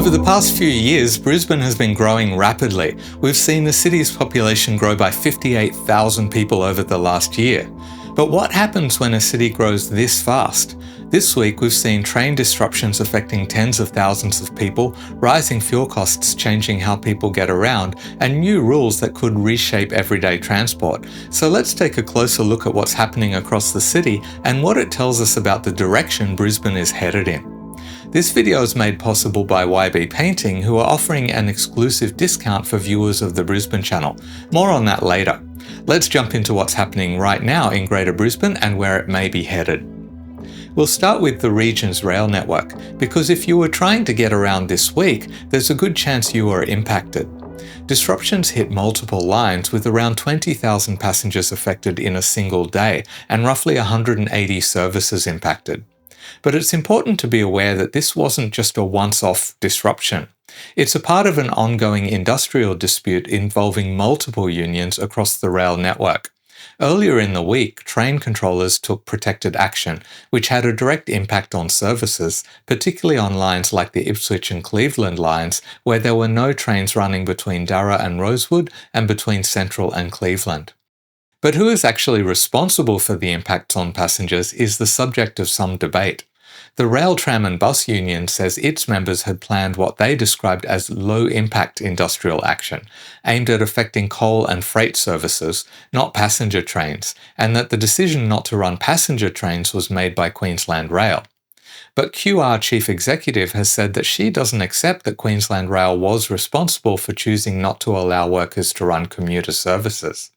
Over the past few years, Brisbane has been growing rapidly. We've seen the city's population grow by 58,000 people over the last year. But what happens when a city grows this fast? This week we've seen train disruptions affecting tens of thousands of people, rising fuel costs changing how people get around, and new rules that could reshape everyday transport. So let's take a closer look at what's happening across the city and what it tells us about the direction Brisbane is headed in. This video is made possible by YB Painting, who are offering an exclusive discount for viewers of the Brisbane Channel. More on that later. Let's jump into what's happening right now in Greater Brisbane and where it may be headed. We'll start with the region's rail network, because if you were trying to get around this week, there's a good chance you were impacted. Disruptions hit multiple lines, with around 20,000 passengers affected in a single day and roughly 180 services impacted. But it's important to be aware that this wasn't just a once-off disruption. It's a part of an ongoing industrial dispute involving multiple unions across the rail network. Earlier in the week, train controllers took protected action, which had a direct impact on services, particularly on lines like the Ipswich and Cleveland lines, where there were no trains running between Durra and Rosewood and between Central and Cleveland. But who is actually responsible for the impacts on passengers is the subject of some debate. The Rail, Tram and Bus Union says its members had planned what they described as low-impact industrial action, aimed at affecting coal and freight services, not passenger trains, and that the decision not to run passenger trains was made by Queensland Rail. But QR Chief Executive has said that she doesn't accept that Queensland Rail was responsible for choosing not to allow workers to run commuter services.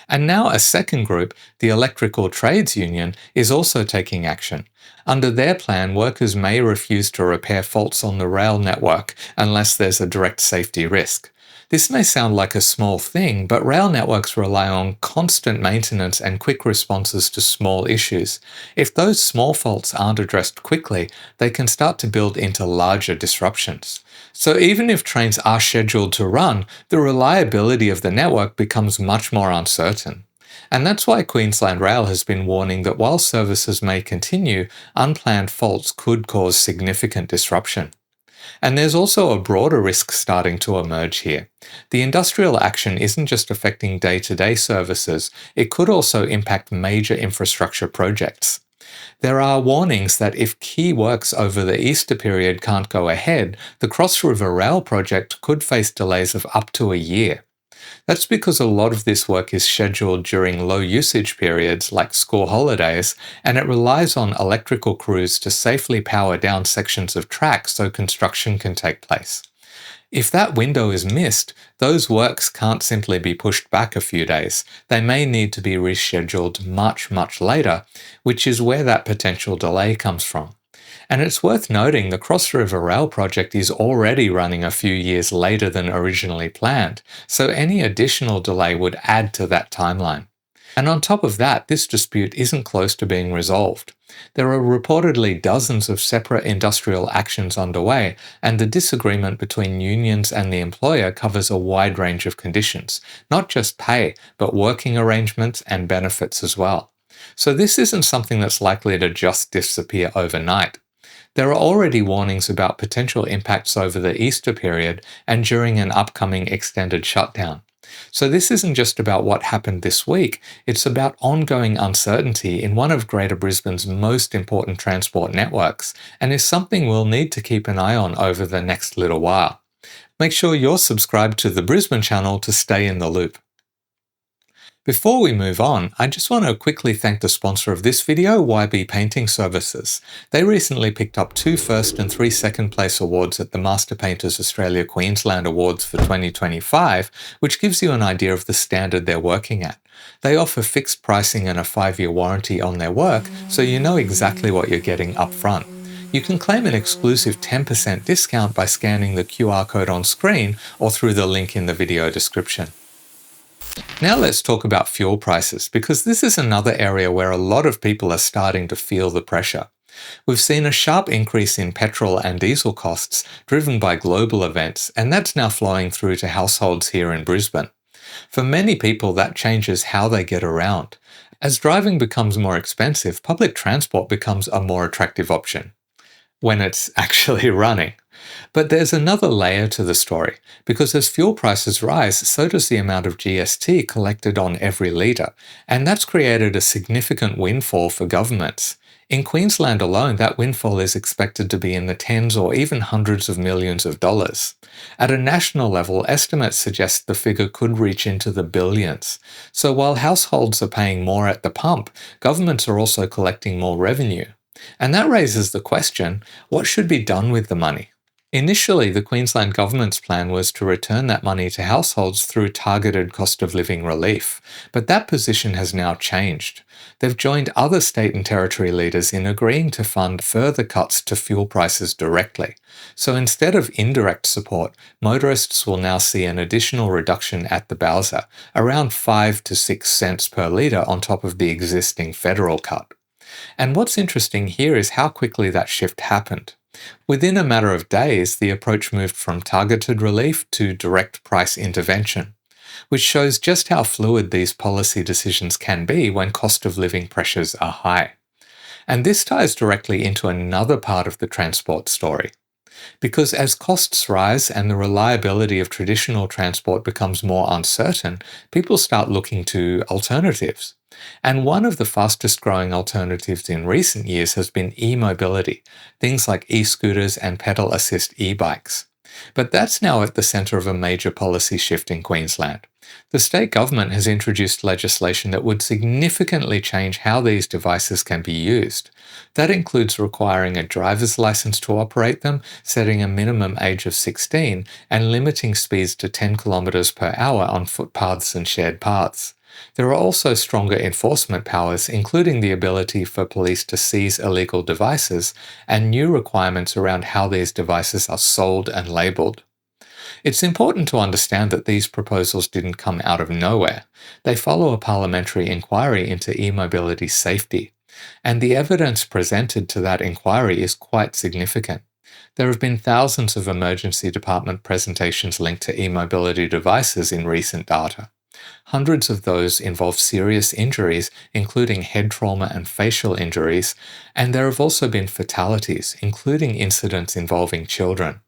And now a second group, the Electrical Trades Union, is also taking action. Under their plan, workers may refuse to repair faults on the rail network unless there's a direct safety risk. This may sound like a small thing, but rail networks rely on constant maintenance and quick responses to small issues. If those small faults aren't addressed quickly, they can start to build into larger disruptions. So even if trains are scheduled to run, the reliability of the network becomes much more uncertain. And that's why Queensland Rail has been warning that while services may continue, unplanned faults could cause significant disruption. And there's also a broader risk starting to emerge here. The industrial action isn't just affecting day-to-day services, it could also impact major infrastructure projects. There are warnings that if key works over the Easter period can't go ahead, the Cross River Rail project could face delays of up to a year. That's because a lot of this work is scheduled during low usage periods like school holidays, and it relies on electrical crews to safely power down sections of track so construction can take place. If that window is missed, those works can't simply be pushed back a few days. They may need to be rescheduled much later, which is where that potential delay comes from. And it's worth noting the Cross River Rail project is already running a few years later than originally planned, so any additional delay would add to that timeline. And on top of that, this dispute isn't close to being resolved. There are reportedly dozens of separate industrial actions underway, and the disagreement between unions and the employer covers a wide range of conditions, not just pay, but working arrangements and benefits as well. So this isn't something that's likely to just disappear overnight. There are already warnings about potential impacts over the Easter period and during an upcoming extended shutdown. So this isn't just about what happened this week, it's about ongoing uncertainty in one of Greater Brisbane's most important transport networks, and is something we'll need to keep an eye on over the next little while. Make sure you're subscribed to the Brisbane Channel to stay in the loop. Before we move on, I just want to quickly thank the sponsor of this video, YB Painting Services. They recently picked up 2 first and 3 second place awards at the Master Painters Australia Queensland Awards for 2025, which gives you an idea of the standard they're working at. They offer fixed pricing and a 5-year warranty on their work, so you know exactly what you're getting up front. You can claim an exclusive 10% discount by scanning the QR code on screen or through the link in the video description. Now let's talk about fuel prices, because this is another area where a lot of people are starting to feel the pressure. We've seen a sharp increase in petrol and diesel costs driven by global events, and that's now flowing through to households here in Brisbane. For many people, that changes how they get around. As driving becomes more expensive, public transport becomes a more attractive option when it's actually running. But there's another layer to the story, because as fuel prices rise, so does the amount of GST collected on every litre, and that's created a significant windfall for governments. In Queensland alone, that windfall is expected to be in the tens or even hundreds of millions of dollars. At a national level, estimates suggest the figure could reach into the billions. So while households are paying more at the pump, governments are also collecting more revenue. And that raises the question, what should be done with the money? Initially, the Queensland Government's plan was to return that money to households through targeted cost of living relief, but that position has now changed. They've joined other state and territory leaders in agreeing to fund further cuts to fuel prices directly. So instead of indirect support, motorists will now see an additional reduction at the bowser, around 5 to 6 cents per litre on top of the existing federal cut. And what's interesting here is how quickly that shift happened. Within a matter of days, the approach moved from targeted relief to direct price intervention, which shows just how fluid these policy decisions can be when cost of living pressures are high. And this ties directly into another part of the transport story. Because as costs rise and the reliability of traditional transport becomes more uncertain, people start looking to alternatives. And one of the fastest growing alternatives in recent years has been e-mobility, things like e-scooters and pedal assist e-bikes. But that's now at the centre of a major policy shift in Queensland. The state government has introduced legislation that would significantly change how these devices can be used. That includes requiring a driver's licence to operate them, setting a minimum age of 16, and limiting speeds to 10 kilometres per hour on footpaths and shared paths. There are also stronger enforcement powers, including the ability for police to seize illegal devices, and new requirements around how these devices are sold and labelled. It's important to understand that these proposals didn't come out of nowhere. They follow a parliamentary inquiry into e-mobility safety, and the evidence presented to that inquiry is quite significant. There have been thousands of emergency department presentations linked to e-mobility devices in recent data. Hundreds of those involve serious injuries, including head trauma and facial injuries, and there have also been fatalities, including incidents involving children.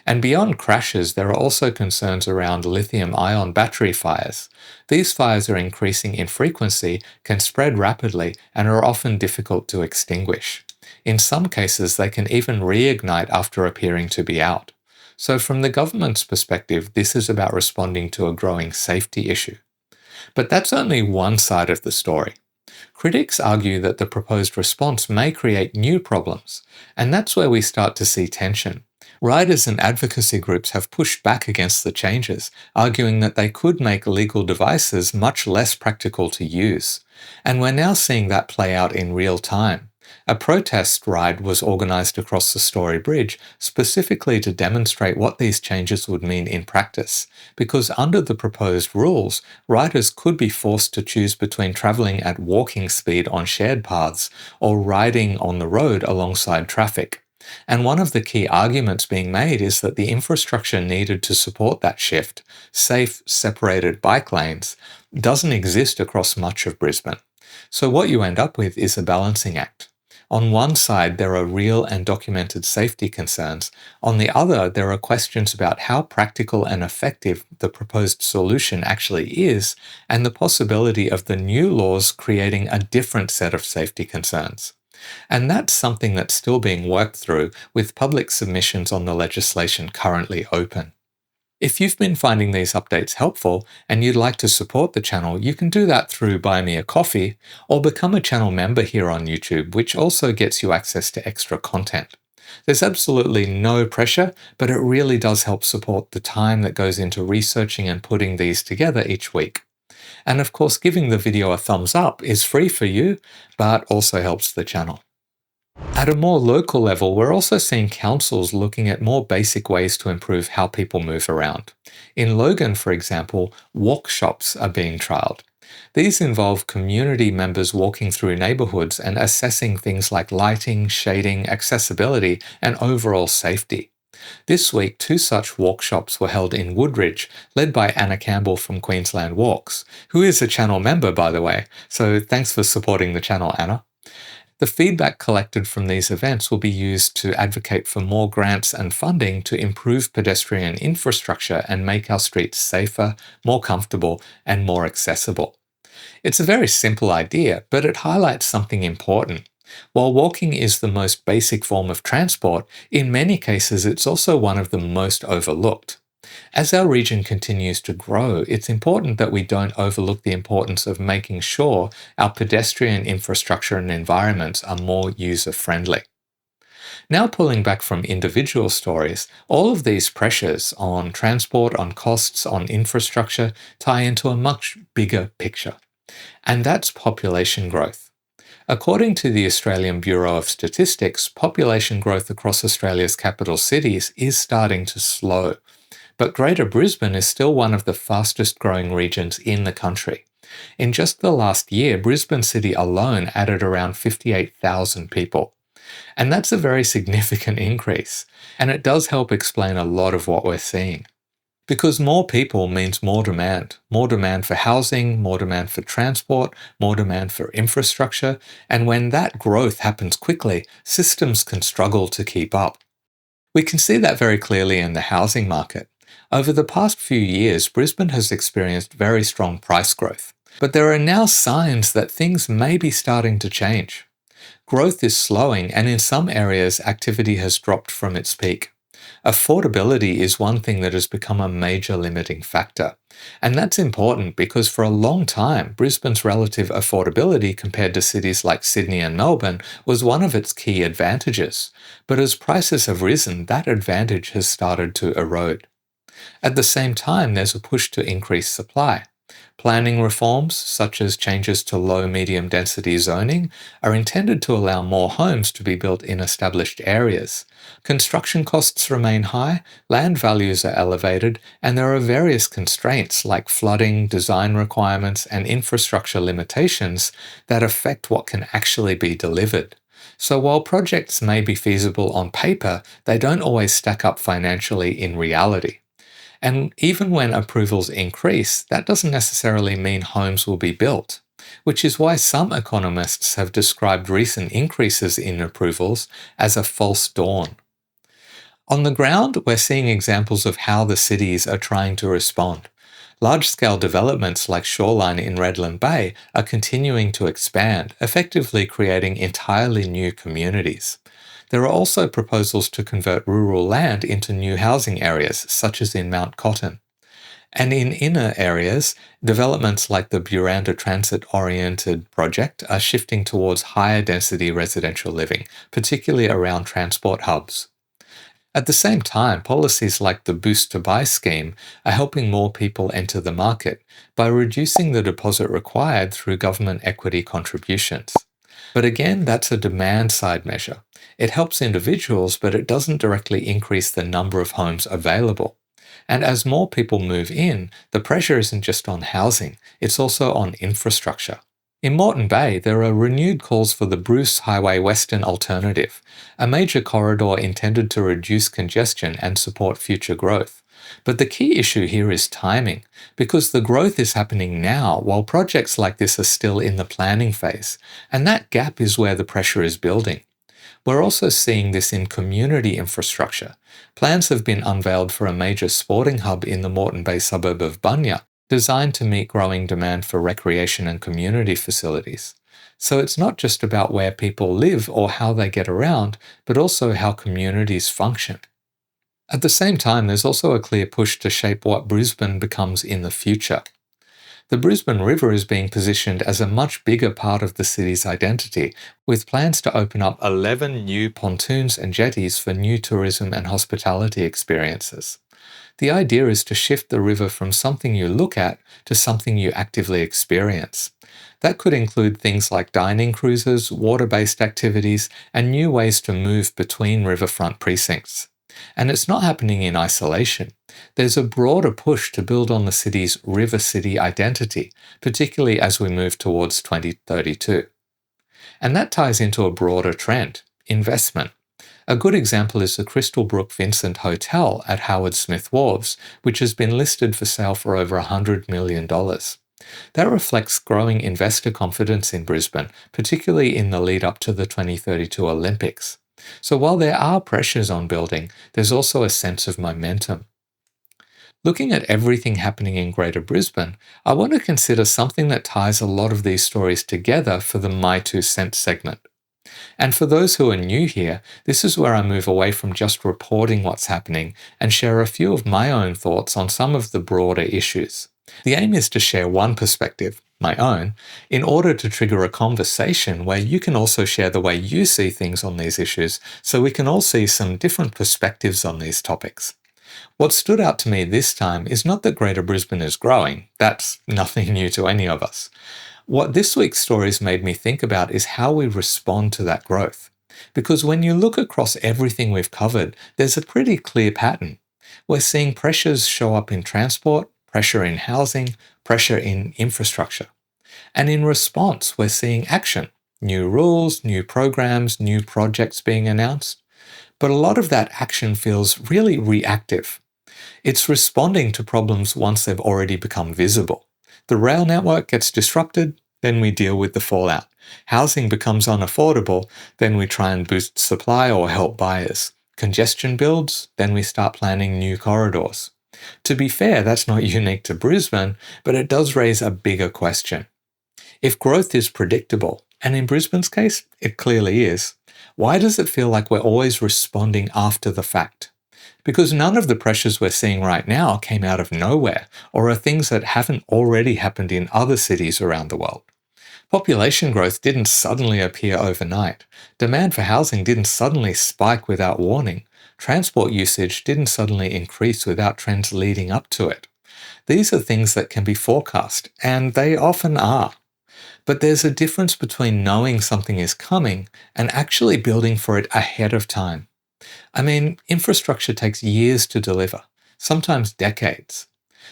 And beyond crashes, there are also concerns around lithium-ion battery fires. These fires are increasing in frequency, can spread rapidly, and are often difficult to extinguish. In some cases, they can even reignite after appearing to be out. So from the government's perspective, this is about responding to a growing safety issue. But that's only one side of the story. Critics argue that the proposed response may create new problems, and that's where we start to see tension. Riders and advocacy groups have pushed back against the changes, arguing that they could make legal devices much less practical to use. And we're now seeing that play out in real time. A protest ride was organised across the Story Bridge specifically to demonstrate what these changes would mean in practice, because under the proposed rules, riders could be forced to choose between travelling at walking speed on shared paths or riding on the road alongside traffic. And one of the key arguments being made is that the infrastructure needed to support that shift, safe, separated bike lanes, doesn't exist across much of Brisbane. So what you end up with is a balancing act. On one side, there are real and documented safety concerns. On the other, there are questions about how practical and effective the proposed solution actually is, and the possibility of the new laws creating a different set of safety concerns. And that's something that's still being worked through, with public submissions on the legislation currently open. If you've been finding these updates helpful and you'd like to support the channel, you can do that through Buy Me a Coffee or become a channel member here on YouTube, which also gets you access to extra content. There's absolutely no pressure, but it really does help support the time that goes into researching and putting these together each week. And of course, giving the video a thumbs up is free for you, but also helps the channel. At a more local level, we're also seeing councils looking at more basic ways to improve how people move around. In Logan, for example, walkshops are being trialled. These involve community members walking through neighbourhoods and assessing things like lighting, shading, accessibility, and overall safety. This week, 2 such walkshops were held in Woodridge, led by Anna Campbell from Queensland Walks, who is a channel member, by the way, so thanks for supporting the channel, Anna. The feedback collected from these events will be used to advocate for more grants and funding to improve pedestrian infrastructure and make our streets safer, more comfortable, and more accessible. It's a very simple idea, but it highlights something important. While walking is the most basic form of transport, in many cases it's also one of the most overlooked. As our region continues to grow, it's important that we don't overlook the importance of making sure our pedestrian infrastructure and environments are more user-friendly. Now, pulling back from individual stories, all of these pressures on transport, on costs, on infrastructure tie into a much bigger picture. And that's population growth. According to the Australian Bureau of Statistics, population growth across Australia's capital cities is starting to slow. But Greater Brisbane is still one of the fastest growing regions in the country. In just the last year, Brisbane City alone added around 58,000 people. And that's a very significant increase. And it does help explain a lot of what we're seeing. Because more people means more demand for housing, more demand for transport, more demand for infrastructure, and when that growth happens quickly, systems can struggle to keep up. We can see that very clearly in the housing market. Over the past few years, Brisbane has experienced very strong price growth, but there are now signs that things may be starting to change. Growth is slowing, and in some areas, activity has dropped from its peak. Affordability is one thing that has become a major limiting factor. And that's important because for a long time, Brisbane's relative affordability compared to cities like Sydney and Melbourne was one of its key advantages. But as prices have risen, that advantage has started to erode. At the same time, there's a push to increase supply. Planning reforms, such as changes to low-medium density zoning, are intended to allow more homes to be built in established areas. Construction costs remain high, land values are elevated, and there are various constraints like flooding, design requirements, and infrastructure limitations that affect what can actually be delivered. So while projects may be feasible on paper, they don't always stack up financially in reality. And even when approvals increase, that doesn't necessarily mean homes will be built, which is why some economists have described recent increases in approvals as a false dawn. On the ground, we're seeing examples of how the cities are trying to respond. Large-scale developments like Shoreline in Redland Bay are continuing to expand, effectively creating entirely new communities. There are also proposals to convert rural land into new housing areas, such as in Mount Cotton. And in inner areas, developments like the Buranda Transit-Oriented project are shifting towards higher density residential living, particularly around transport hubs. At the same time, policies like the Boost to Buy scheme are helping more people enter the market by reducing the deposit required through government equity contributions. But again, that's a demand-side measure. It helps individuals, but it doesn't directly increase the number of homes available. And as more people move in, the pressure isn't just on housing, it's also on infrastructure. In Moreton Bay, there are renewed calls for the Bruce Highway Western Alternative, a major corridor intended to reduce congestion and support future growth. But the key issue here is timing, because the growth is happening now while projects like this are still in the planning phase, and that gap is where the pressure is building. We're also seeing this in community infrastructure. Plans have been unveiled for a major sporting hub in the Moreton Bay suburb of Bunya, designed to meet growing demand for recreation and community facilities. So it's not just about where people live or how they get around, but also how communities function. At the same time, there's also a clear push to shape what Brisbane becomes in the future. The Brisbane River is being positioned as a much bigger part of the city's identity, with plans to open up 11 new pontoons and jetties for new tourism and hospitality experiences. The idea is to shift the river from something you look at to something you actively experience. That could include things like dining cruises, water-based activities, and new ways to move between riverfront precincts. And it's not happening in isolation. There's a broader push to build on the city's river city identity, particularly as we move towards 2032. And that ties into a broader trend: investment. A good example is the Crystal Brook Vincent Hotel at Howard Smith Wharves, which has been listed for sale for over $100 million. That reflects growing investor confidence in Brisbane, particularly in the lead up to the 2032 Olympics. So while there are pressures on building, there's also a sense of momentum. Looking at everything happening in Greater Brisbane, I want to consider something that ties a lot of these stories together for the My Two Cents segment. And for those who are new here, this is where I move away from just reporting what's happening and share a few of my own thoughts on some of the broader issues. The aim is to share one perspective, my own, in order to trigger a conversation where you can also share the way you see things on these issues so we can all see some different perspectives on these topics. What stood out to me this time is not that Greater Brisbane is growing. That's nothing new to any of us. What this week's stories made me think about is how we respond to that growth. Because when you look across everything we've covered, there's a pretty clear pattern. We're seeing pressures show up in transport, pressure in housing, pressure in infrastructure. And in response, we're seeing action. New rules, new programs, new projects being announced. But a lot of that action feels really reactive. It's responding to problems once they've already become visible. The rail network gets disrupted, then we deal with the fallout. Housing becomes unaffordable, then we try and boost supply or help buyers. Congestion builds, then we start planning new corridors. To be fair, that's not unique to Brisbane, but it does raise a bigger question. If growth is predictable, and in Brisbane's case, it clearly is, why does it feel like we're always responding after the fact? Because none of the pressures we're seeing right now came out of nowhere or are things that haven't already happened in other cities around the world. Population growth didn't suddenly appear overnight. Demand for housing didn't suddenly spike without warning. Transport usage didn't suddenly increase without trends leading up to it. These are things that can be forecast, and they often are. But there's a difference between knowing something is coming and actually building for it ahead of time. I mean, infrastructure takes years to deliver, sometimes decades.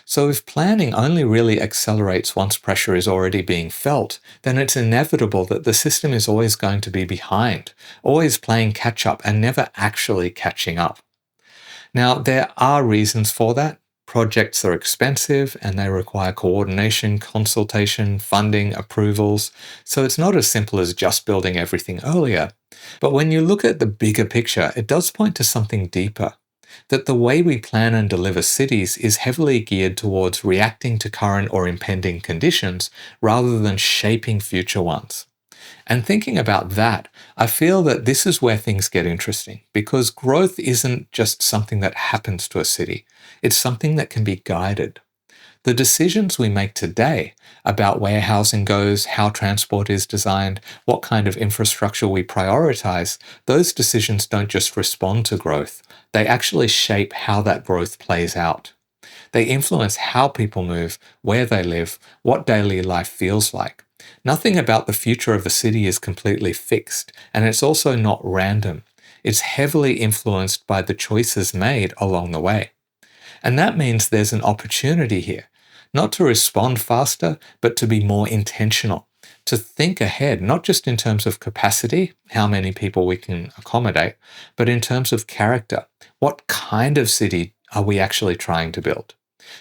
So if planning only really accelerates once pressure is already being felt, then it's inevitable that the system is always going to be behind, always playing catch up and never actually catching up. Now, there are reasons for that. Projects are expensive and they require coordination, consultation, funding, approvals, so it's not as simple as just building everything earlier. But when you look at the bigger picture, it does point to something deeper, that the way we plan and deliver cities is heavily geared towards reacting to current or impending conditions rather than shaping future ones. And thinking about that, I feel that this is where things get interesting, because growth isn't just something that happens to a city, it's something that can be guided. The decisions we make today about where housing goes, how transport is designed, what kind of infrastructure we prioritize, those decisions don't just respond to growth, they actually shape how that growth plays out. They influence how people move, where they live, what daily life feels like. Nothing about the future of a city is completely fixed, and it's also not random. It's heavily influenced by the choices made along the way. And that means there's an opportunity here, not to respond faster, but to be more intentional, to think ahead, not just in terms of capacity, how many people we can accommodate, but in terms of character. What kind of city are we actually trying to build?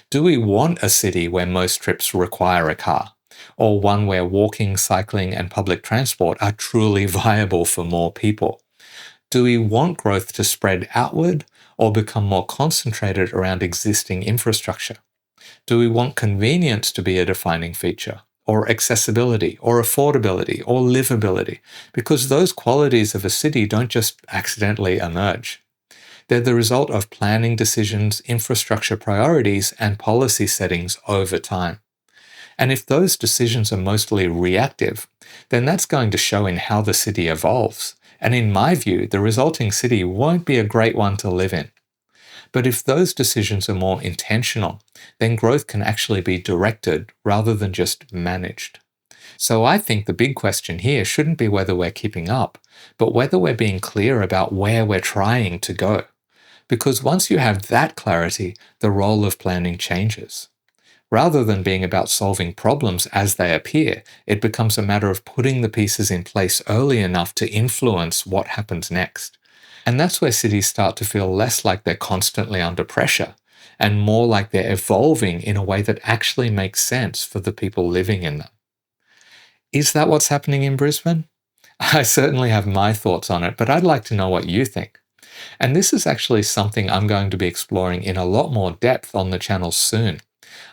Do we want a city where most trips require a car? Or one where walking, cycling, and public transport are truly viable for more people? Do we want growth to spread outward or become more concentrated around existing infrastructure? Do we want convenience to be a defining feature, or accessibility, or affordability, or livability? Because those qualities of a city don't just accidentally emerge. They're the result of planning decisions, infrastructure priorities, and policy settings over time. And if those decisions are mostly reactive, then that's going to show in how the city evolves. And in my view, the resulting city won't be a great one to live in. But if those decisions are more intentional, then growth can actually be directed rather than just managed. So I think the big question here shouldn't be whether we're keeping up, but whether we're being clear about where we're trying to go. Because once you have that clarity, the role of planning changes. Rather than being about solving problems as they appear, it becomes a matter of putting the pieces in place early enough to influence what happens next. And that's where cities start to feel less like they're constantly under pressure, and more like they're evolving in a way that actually makes sense for the people living in them. Is that what's happening in Brisbane? I certainly have my thoughts on it, but I'd like to know what you think. And this is actually something I'm going to be exploring in a lot more depth on the channel soon.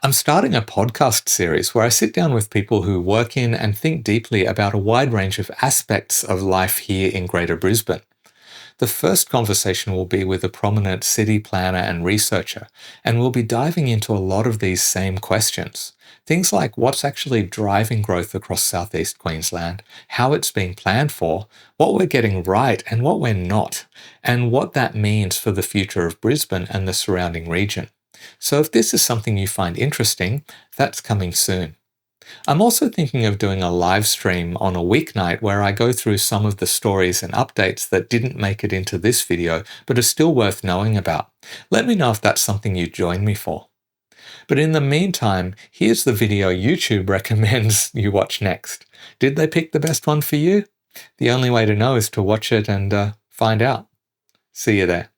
I'm starting a podcast series where I sit down with people who work in and think deeply about a wide range of aspects of life here in Greater Brisbane. The first conversation will be with a prominent city planner and researcher, and we'll be diving into a lot of these same questions. Things like what's actually driving growth across southeast Queensland, how it's being planned for, what we're getting right and what we're not, and what that means for the future of Brisbane and the surrounding region. So if this is something you find interesting, that's coming soon. I'm also thinking of doing a live stream on a weeknight where I go through some of the stories and updates that didn't make it into this video but are still worth knowing about. Let me know if that's something you'd join me for. But in the meantime, here's the video YouTube recommends you watch next. Did they pick the best one for you? The only way to know is to watch it and find out. See you there.